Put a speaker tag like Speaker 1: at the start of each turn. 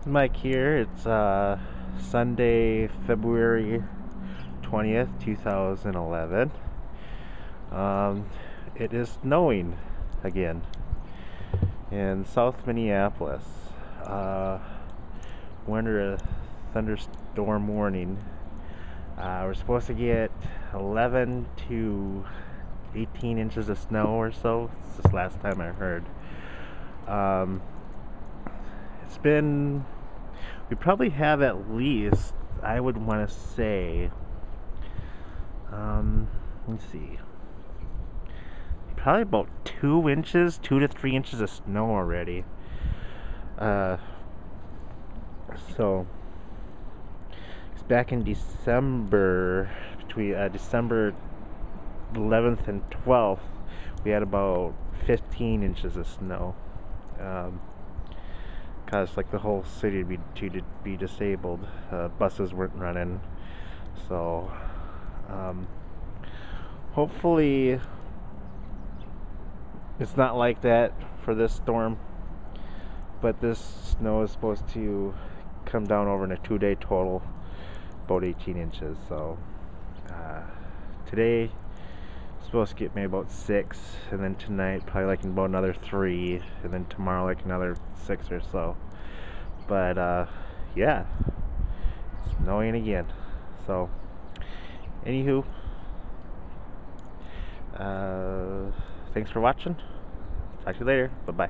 Speaker 1: Mike here. It's Sunday, February 20th, 2011. It is snowing again in South Minneapolis. We're under a thunderstorm warning. We're supposed to get 11 to 18 inches of snow or so. It's this last time I heard. It's been, we probably have at least, I would want to say, let's see, probably about 2 to 3 inches of snow already. So it's back in December, between December 11th and 12th, we had about 15 inches of snow. Caused like the whole city to be disabled. Buses weren't running, so hopefully it's not like that for this storm. But this snow is supposed to come down over in a 2-day total, about 18 inches. So today supposed to get maybe about 6, and then tonight probably like about another 3, and then tomorrow like another 6 or so. But yeah, it's snowing again. So anywho, thanks for watching. Talk to you later. Bye bye.